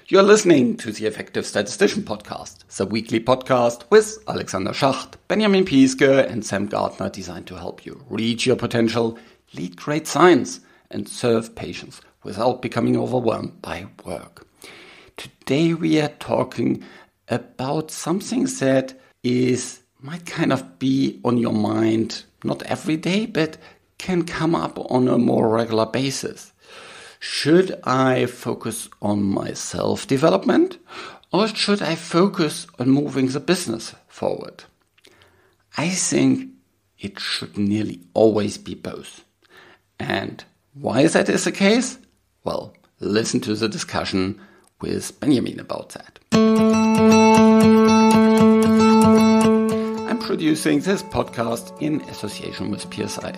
You're listening to the Effective Statistician Podcast, the weekly podcast with Alexander Schacht, Benjamin Piske, and Sam Gardner, designed to help you reach your potential, lead great science, and serve patients without becoming overwhelmed by work. Today we are talking about something that might kind of be on your mind, not every day, but can come up on a more regular basis. Should I focus on my self-development, or should I focus on moving the business forward? I think it should nearly always be both. And why that is the case? Well, listen to the discussion with Benjamin about that. I'm producing this podcast in association with PSI,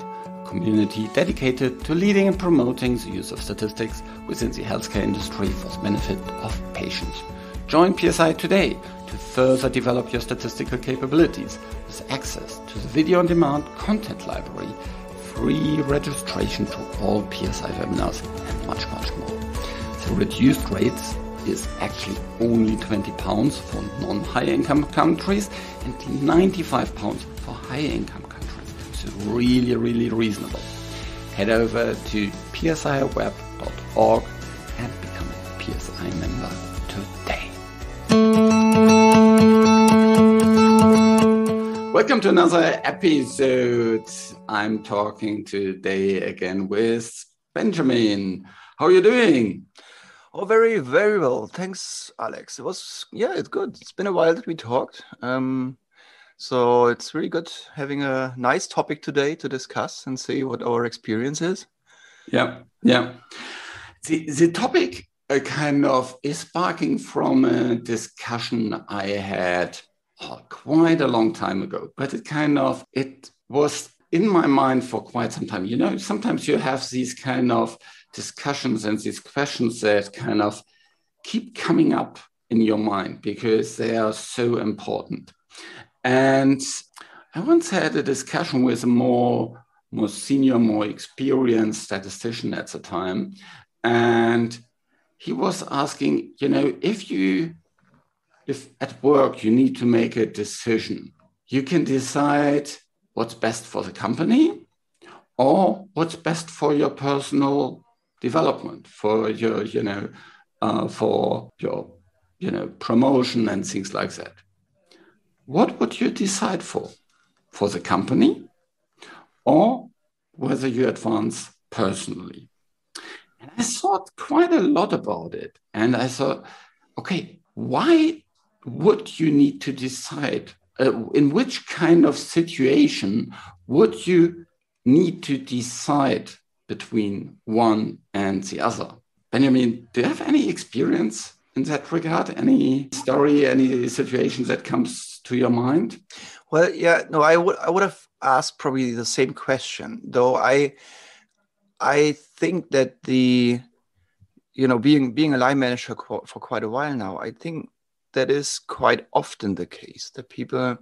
community dedicated to leading and promoting the use of statistics within the healthcare industry for the benefit of patients. Join PSI today to further develop your statistical capabilities with access to the video-on-demand content library, free registration to all PSI webinars, and much, much more. The reduced rates is actually only £20 for non-high-income countries and £95 for high-income countries. So really, really reasonable. Head over to psiweb.org and become a PSI member today. Welcome to another episode. I'm talking today again with Benjamin. How are you doing? Oh, very, very well. Thanks, Alex. It's good. It's been a while that we talked. So it's really good having a nice topic today to discuss and see what our experience is. Yeah. The topic kind of is sparking from a discussion I had quite a long time ago, but it was in my mind for quite some time. You know, sometimes you have these kind of discussions and these questions that kind of keep coming up in your mind because they are so important. And I once had a discussion with a more senior, more experienced statistician at the time. And he was asking, you know, if at work you need to make a decision, you can decide what's best for the company or what's best for your personal development, for your, promotion and things like that. What would you decide for the company or whether you advance personally? And I thought quite a lot about it. And I thought, okay, why would you need to decide? In which kind of situation would you need to decide between one and the other? Benjamin, do you have any experience in that regard? Any story, any situation that comes to your mind? Well, yeah, no, I would have asked probably the same question, though I think that being a line manager for quite a while now, I think that is quite often the case, that people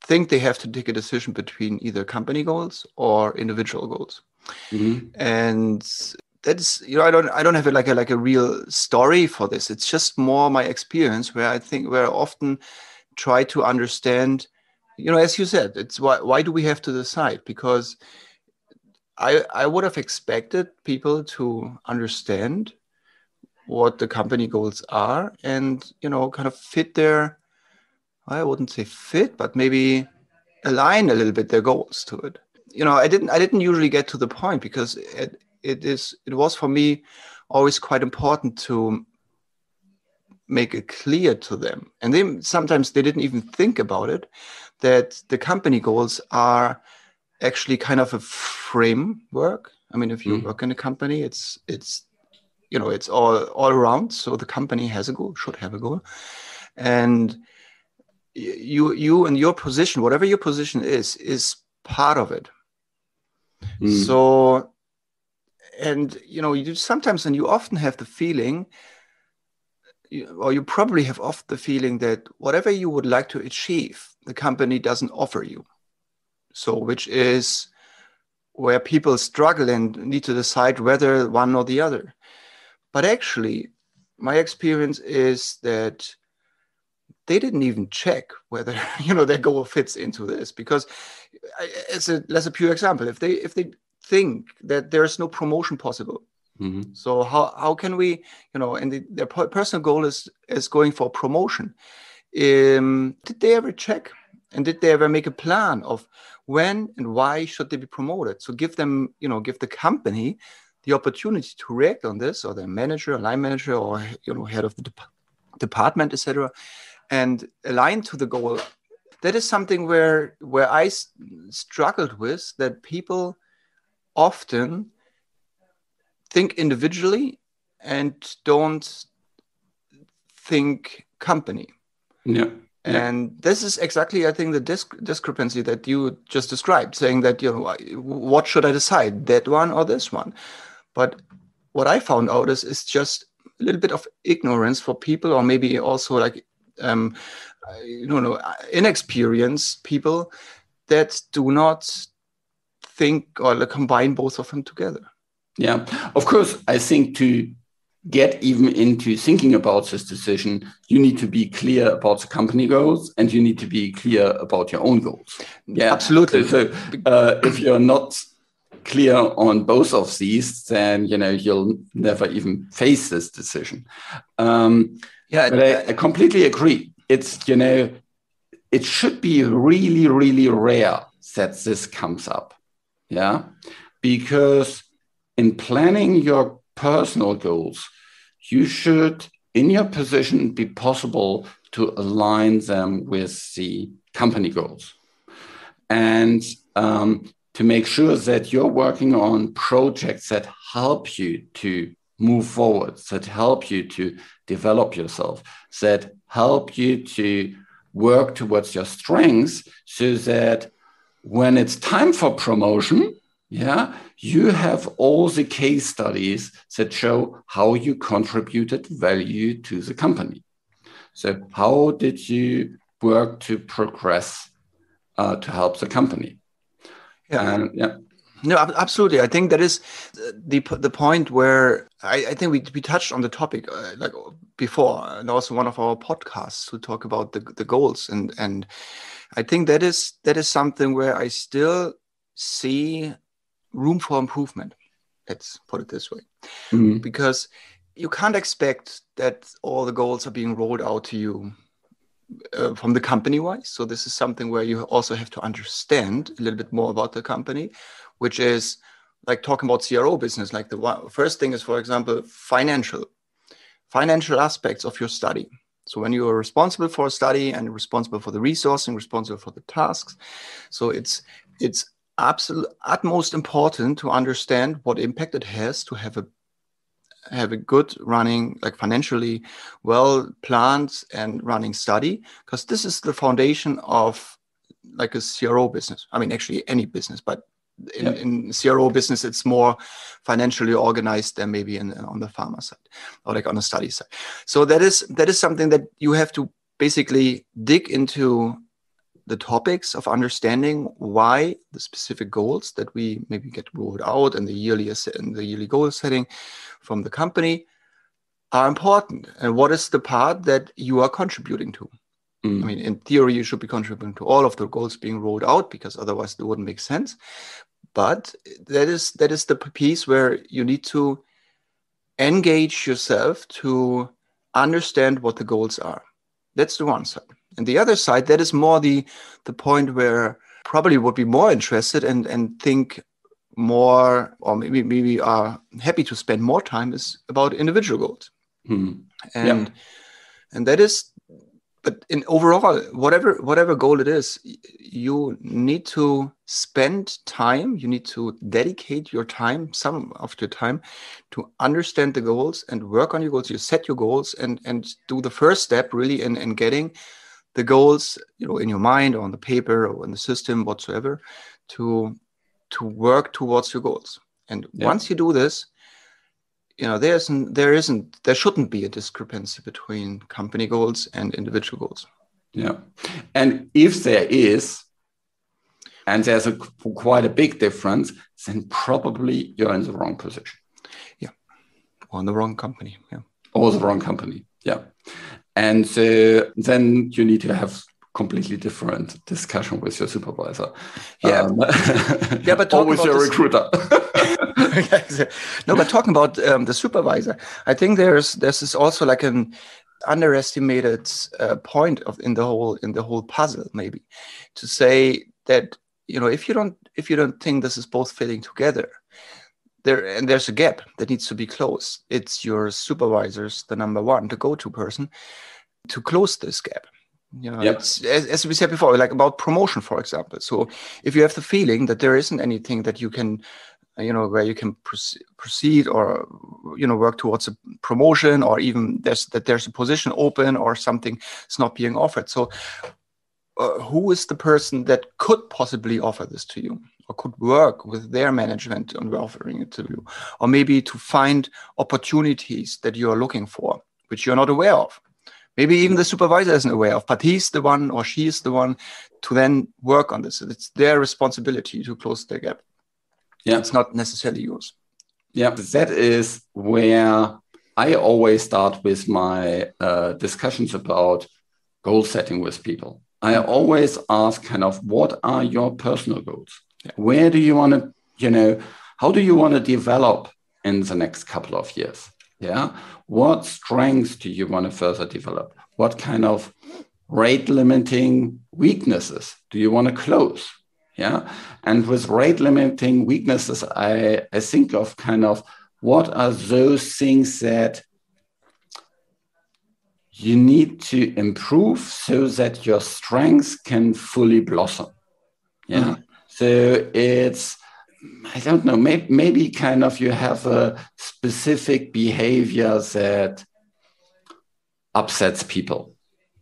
think they have to take a decision between either company goals or individual goals. Mm-hmm. And that's, I don't have like a real story for this. It's just more my experience where I often try to understand, as you said, it's why do we have to decide? Because I would have expected people to understand what the company goals are and, kind of fit I wouldn't say fit, but maybe align a little bit their goals to it. I didn't usually get to the point because it was for me always quite important to make it clear to them. And sometimes they didn't even think about it, that the company goals are actually kind of a framework. I mean, if you work in a company, it's all around. So the company has a goal, should have a goal. And you and your position, whatever your position is part of it. So, and, you sometimes, and you often have the feeling, or you probably have often the feeling that whatever you would like to achieve, the company doesn't offer you. So, which is where people struggle and need to decide whether one or the other. But actually, my experience is that they didn't even check whether their goal fits into this, because as a pure example, if they think that there's no promotion possible, so how can we, and their personal goal is going for promotion. Did they ever check, and did they ever make a plan of when and why should they be promoted? So give the company the opportunity to react on this, or the manager, line manager, or head of the department, etc., and align to the goal. That is something where I struggled with, that people often think individually and don't think company. Yeah. And this is exactly, I think, the discrepancy that you just described, saying that, what should I decide, that one or this one? But what I found out is just a little bit of ignorance for people, or maybe also like, inexperienced people that do not think or combine both of them together. Yeah, of course, I think to get even into thinking about this decision, you need to be clear about the company goals, and you need to be clear about your own goals. Yeah, absolutely. So if you're not clear on both of these, then you'll never even face this decision. But I completely agree. It's it should be really, really rare that this comes up. Yeah, because in planning your personal goals, you should, in your position, be possible to align them with the company goals, and to make sure that you're working on projects that help you to move forward, that help you to develop yourself, that help you to work towards your strengths, so that when it's time for promotion, you have all the case studies that show how you contributed value to the company. So how did you work to progress to help the company? No, absolutely. I think that is the point where I think we touched on the topic like before, and also one of our podcasts to talk about the goals, and I think that is something where I still see room for improvement. Let's put it this way, because you can't expect that all the goals are being rolled out to you from the company wise. So this is something where you also have to understand a little bit more about the company, which is like talking about CRO business. Like the first thing is, for example, financial aspects of your study. So when you are responsible for a study and responsible for the resourcing, responsible for the tasks, so it's utmost important to understand what impact it has to have a good running, like financially well planned and running study, because this is the foundation of like a CRO business. I mean, actually any business, but in CRO business, it's more financially organized than maybe on the pharma side, or like on the study side. So that is something that you have to basically dig into the topics of understanding why the specific goals that we maybe get rolled out in the yearly goal setting from the company are important, and what is the part that you are contributing to. I mean, in theory, you should be contributing to all of the goals being rolled out, because otherwise it wouldn't make sense. But that is the piece where you need to engage yourself to understand what the goals are. That's the one side. And the other side, that is more the point where probably would be more interested and think more, or maybe are happy to spend more time, is about individual goals. And that is, but in overall, whatever goal it is, you need to spend time, you need to dedicate your time, some of your time, to understand the goals and work on your goals. You set your goals and do the first step really in getting the goals, in your mind or on the paper or in the system, whatsoever, to work towards your goals. And once you do this, there shouldn't be a discrepancy between company goals and individual goals. Yeah. And if there is, and there's quite a big difference, then probably you're in the wrong position. Yeah. Or in the wrong company. Yeah. or the wrong company. Yeah. And so then you need to have completely different discussion with your supervisor. Yeah. Yeah, but always your recruiter. No, but talking about the supervisor, I think there's this also like an underestimated point in the whole puzzle, maybe, to say that, if you don't think this is both fitting together, there's a gap that needs to be closed. It's your supervisors, the number one, the go-to person, to close this gap. Yep. It's as we said before, like about promotion, for example. So if you have the feeling that there isn't anything that you can, where you can proceed or, work towards a promotion, or even there's a position open or something is not being offered. So who is the person that could possibly offer this to you, or could work with their management on offering it to you, or maybe to find opportunities that you are looking for, which you're not aware of? Maybe even the supervisor isn't aware of, but he's the one or she is the one to then work on this. It's their responsibility to close the gap. Yeah. It's not necessarily yours. Yeah, that is where I always start with my discussions about goal setting with people. I always ask kind of, what are your personal goals? Yeah. Where do you want to, how do you want to develop in the next couple of years? Yeah. What strengths do you want to further develop? What kind of rate limiting weaknesses do you want to close? Yeah. And with rate limiting weaknesses, I think of kind of, what are those things that you need to improve so that your strengths can fully blossom? Yeah. Mm-hmm. So it's, I don't know, maybe kind of you have a specific behavior that upsets people.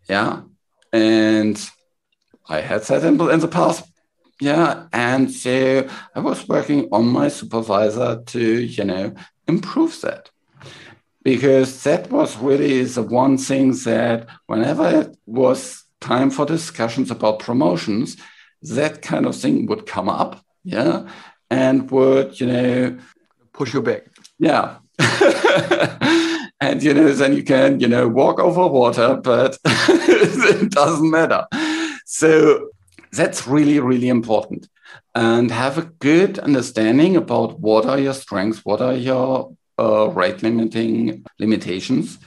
Yeah. And I had that in the past. Yeah. And so I was working on my supervisor to, improve that. Because that was really the one thing that whenever it was time for discussions about promotions, that kind of thing would come up. Yeah. And would, push you back. Yeah. And, then you can, walk over water, but it doesn't matter. So that's really, really important. And have a good understanding about what are your strengths, what are your rate limitations,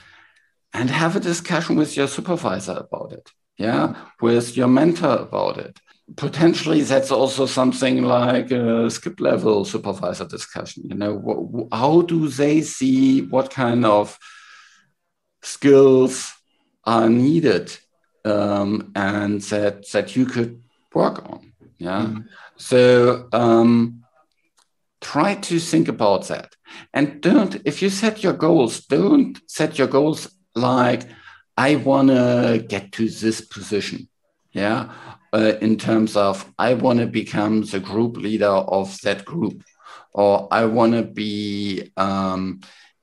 and have a discussion with your supervisor about it. Yeah. With your mentor about it. Potentially, that's also something like a skip level supervisor discussion. How do they see what kind of skills are needed, and that you could work on? Yeah. Mm-hmm. So try to think about that, and if you set your goals, don't set your goals like, I want to get to this position. Yeah. In terms of, I want to become the group leader of that group, or I want to be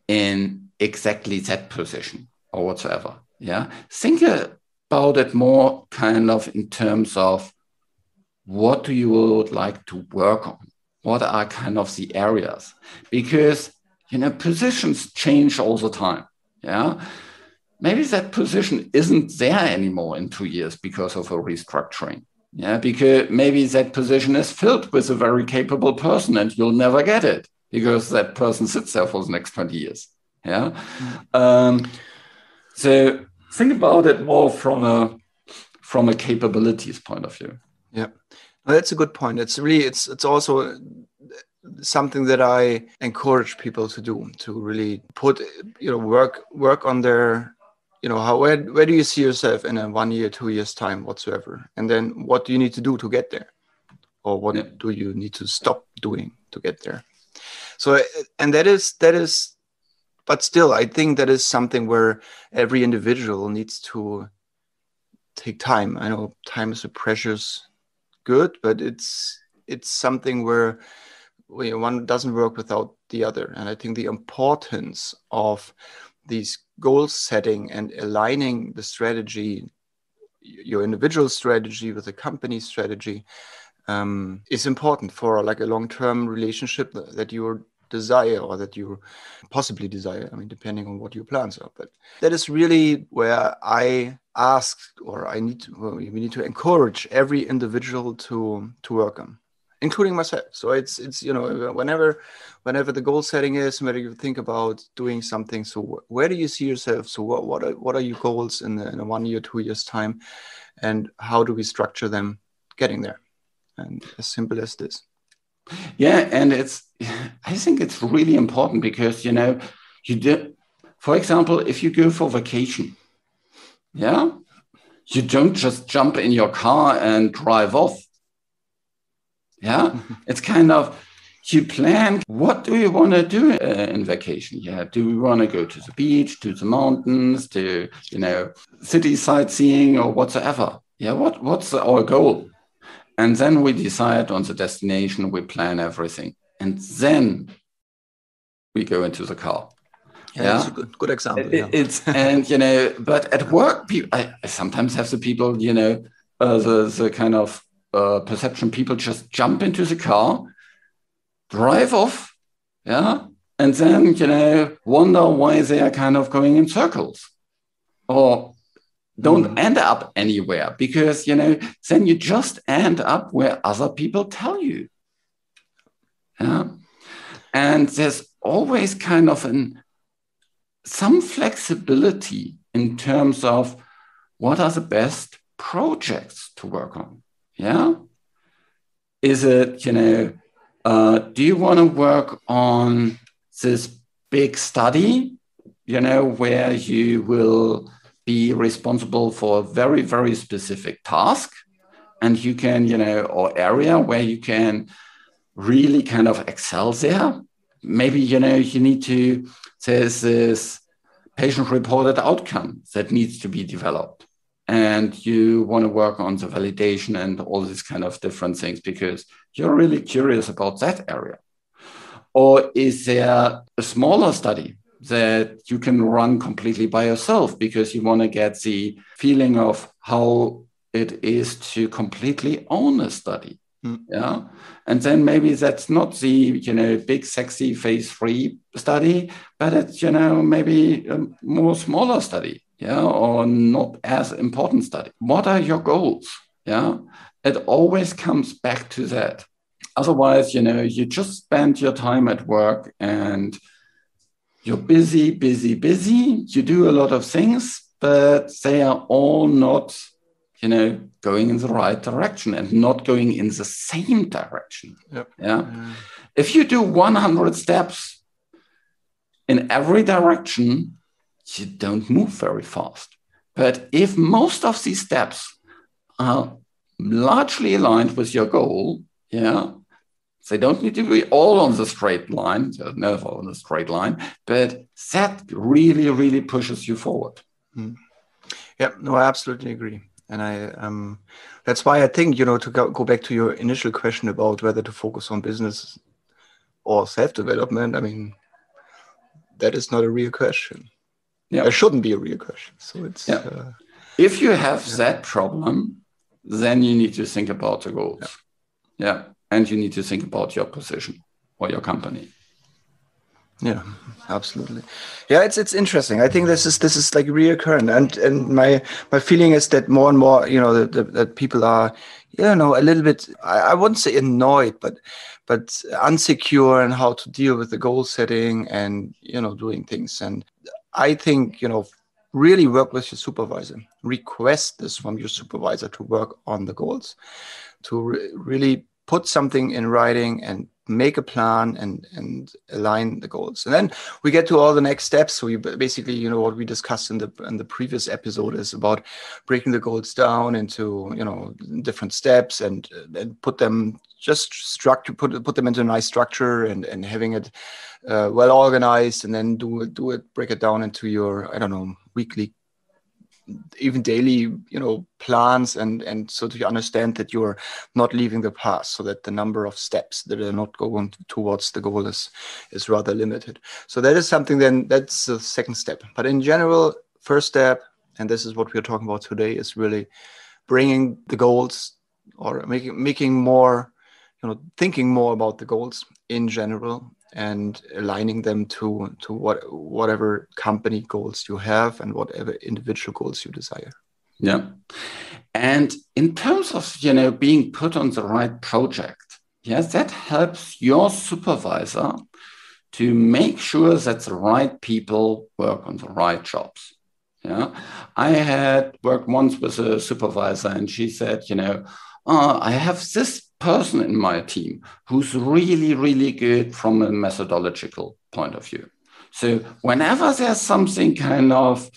in exactly that position, or whatsoever. Yeah. Think about it more kind of in terms of, what do you would like to work on? What are kind of the areas? Because, positions change all the time. Yeah. Maybe that position isn't there anymore in 2 years because of a restructuring. Yeah, because maybe that position is filled with a very capable person and you'll never get it because that person sits there for the next 20 years. Yeah. So think about it more from a capabilities point of view. Yeah, well, that's a good point. It's really, it's also something that I encourage people to do, to really put, work on their, where do you see yourself in a 1 year, 2 years time whatsoever? And then what do you need to do to get there? Or what do you need to stop doing to get there? So, and that is, but still, I think that is something where every individual needs to take time. I know time is a precious good, but it's something where one doesn't work without the other. And I think the importance of these goal setting and aligning the strategy, your individual strategy with the company strategy, is important for like a long-term relationship that you're desire or that you possibly desire. I mean, depending on what your plans are. But that is really where I ask, or we need to encourage every individual to work on, including myself. So it's whenever the goal setting is, whether you think about doing something, so where do you see yourself? So what are your goals in a 1 year, 2 years time, and how do we structure them getting there? And as simple as this. Yeah, and I think it's really important because for example, if you go for vacation, you don't just jump in your car and drive off. It's kind of, you plan, what do you want to do in vacation? Do we want to go to the beach, to the mountains, to city sightseeing or whatsoever? What's our goal? And then we decide on the destination, we plan everything, and then we go into the car. That's a good example. But at work, I sometimes have the people, the kind of perception, people just jump into the car, drive off, and then, wonder why they are kind of going in circles or don't end up anywhere, because, then you just end up where other people tell you. And there's always kind of some flexibility in terms of what are the best projects to work on. Is it, do you want to work on this big study, where you will be responsible for a very, very specific task, and you can, or area where you can really kind of excel there? Maybe, you need to, there's this patient-reported outcome that needs to be developed, and you want to work on the validation and all these kind of different things because you're really curious about that area. Or is there a smaller study that you can run completely by yourself because you want to get the feeling of how it is to completely own a study? And then maybe that's not the big sexy phase 3 study, but it's maybe a more smaller study, or not as important study. What are your goals? It always comes back to that. Otherwise, you just spend your time at work and you're busy. You do a lot of things, but they are all not going in the right direction and not going in the same direction. If you do 100 steps in every direction, you don't move very fast. But if most of these steps are largely aligned with your goal, they don't need to be all on the straight line. They're never on the straight line, but that really, really pushes you forward. I absolutely agree. And that's why I think, to go back to your initial question about whether to focus on business or self-development, I mean, that is not a real question. It shouldn't be a real question. So it's... if you have that problem, then you need to think about the goals. And you need to think about your position or your company. Yeah, absolutely. Yeah, it's interesting. I think this is like reoccurring, and my feeling is that more and more, that people are, a little bit, I wouldn't say annoyed, but unsecure in how to deal with the goal setting and doing things. And I think really work with your supervisor. Request this from your supervisor to work on the goals, to really put something in writing and make a plan and align the goals. And then we get to all the next steps. So you basically, what we discussed in the previous episode is about breaking the goals down into, different steps and put them just structure, put them into a nice structure and having it well organized, and then break it down into your, weekly, even daily, plans, and so to understand that you're not leaving the path, so that the number of steps that are not going towards the goal is rather limited. So that is something, then that's the second step. But in general, first step, and this is what we're talking about today, is really bringing the goals, or making more, thinking more about the goals in general, and aligning them to whatever company goals you have and whatever individual goals you desire. Yeah. And in terms of, being put on the right project, yes, that helps your supervisor to make sure that the right people work on the right jobs. Yeah. I had worked once with a supervisor and she said, I have this person in my team who's really, really good from a methodological point of view. So whenever there's something kind of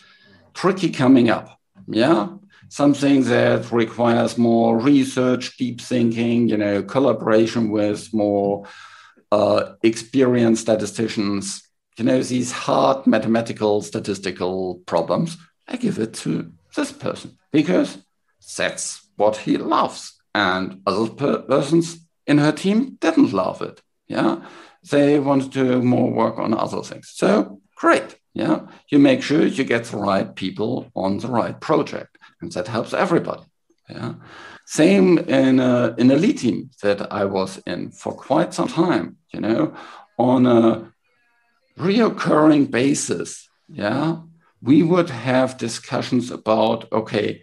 tricky coming up, yeah, something that requires more research, deep thinking, collaboration with more experienced statisticians, these hard mathematical statistical problems, I give it to this person because that's what he loves. And other persons in her team didn't love it. Yeah. They wanted to do more work on other things. So great. Yeah. You make sure you get the right people on the right project. And that helps everybody. Yeah. Same in a lead team that I was in for quite some time, on a reoccurring basis. Yeah. We would have discussions about, okay,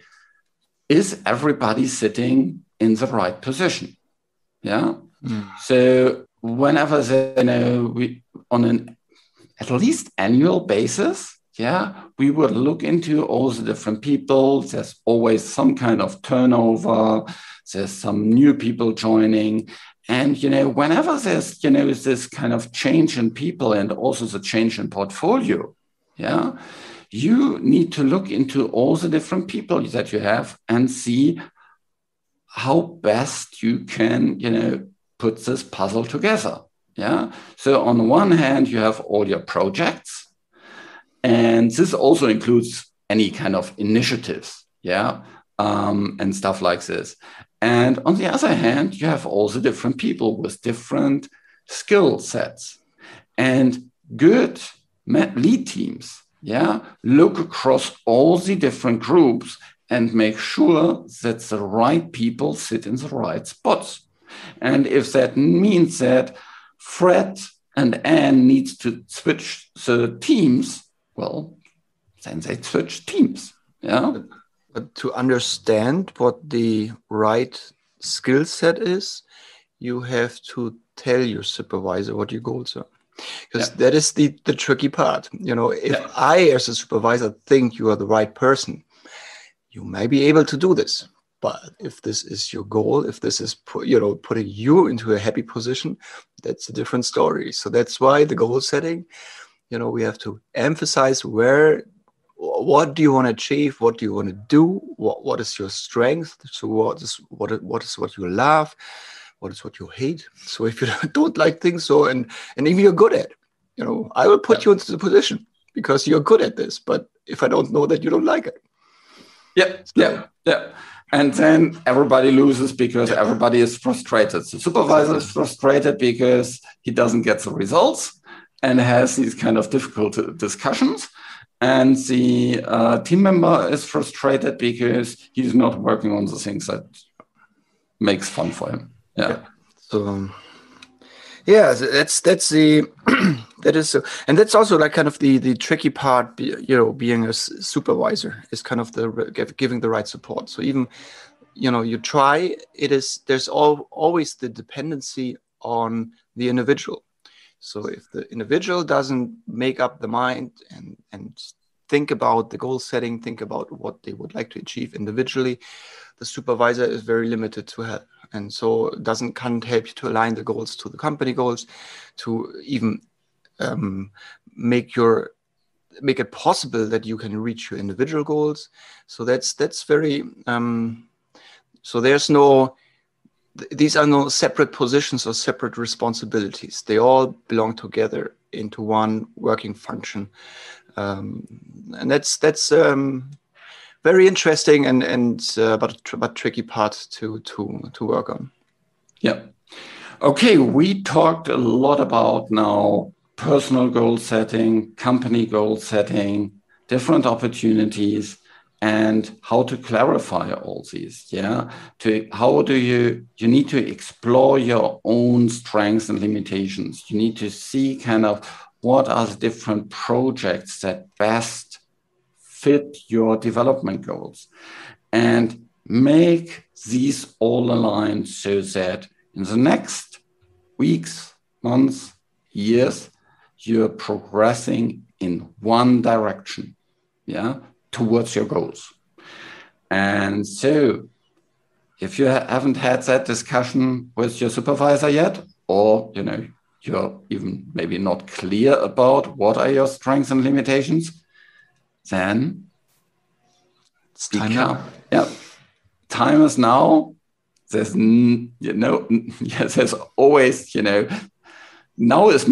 is everybody sitting in the right position? Yeah. So whenever we on an at least annual basis, yeah, we would look into all the different people. There's always some kind of turnover. There's some new people joining. And, whenever there's, this kind of change in people and also the change in portfolio, yeah, you need to look into all the different people that you have and see how best you can, put this puzzle together. Yeah. So on the one hand, you have all your projects, and this also includes any kind of initiatives. Yeah. And stuff like this. And on the other hand, you have all the different people with different skill sets, and good lead teams. Yeah. Look across all the different groups and make sure that the right people sit in the right spots. And if that means that Fred and Anne needs to switch the teams, well, then they switch teams. Yeah. But to understand what the right skill set is, you have to tell your supervisor what your goals are. Because that is the tricky part. If I, as a supervisor, think you are the right person, you may be able to do this. But if this is your goal, if this is putting you into a happy position, that's a different story. So that's why the goal setting, we have to emphasize what do you want to achieve? What do you want to do? What is your strength? So what is what you love? What is what you hate? So if you don't like things, and if you're good at, I will put you into the position because you're good at this. But if I don't know that you don't like it. Yeah. And then everybody loses because everybody is frustrated. The supervisor is frustrated because he doesn't get the results and has these kind of difficult discussions. And the team member is frustrated because he's not working on the things that makes fun for him. Yeah. So that's the that is and that's also like kind of the tricky part. Being a supervisor is kind of the giving the right support. So even you try. There's always the dependency on the individual. So if the individual doesn't make up the mind and think about the goal setting, think about what they would like to achieve individually, the supervisor is very limited to help. And so can't help you to align the goals to the company goals, to even make it possible that you can reach your individual goals. So that's very, so these are no separate positions or separate responsibilities. They all belong together into one working function. And that's very interesting but tricky part to work on. Yeah. Okay, we talked a lot about now personal goal setting, company goal setting, different opportunities. and how to clarify all these. Yeah, how do you need to explore your own strengths and limitations. You need to see kind of what are the different projects that best fit your development goals, and make these all align so that in the next weeks, months, years, you're progressing in one direction, towards your goals. And so if you haven't had that discussion with your supervisor yet, or, you're even maybe not clear about what are your strengths and limitations, then it's time now. Yeah, time is now. There's, there's always, now is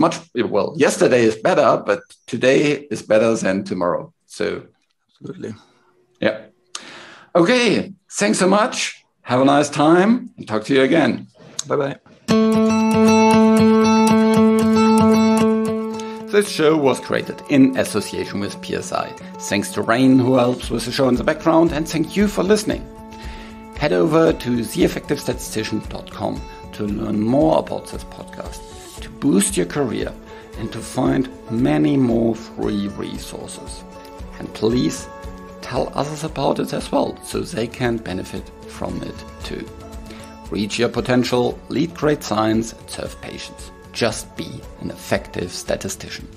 yesterday is better, but today is better than tomorrow. So, absolutely. Yeah. Okay. Thanks so much. Have a nice time and talk to you again. Bye-bye. This show was created in association with PSI. Thanks to Rain, who helps with the show in the background, and thank you for listening. Head over to theeffectivestatistician.com to learn more about this podcast, to boost your career, and to find many more free resources. And please tell others about it as well, so they can benefit from it too. Reach your potential, lead great science, and serve patients. Just be an effective statistician.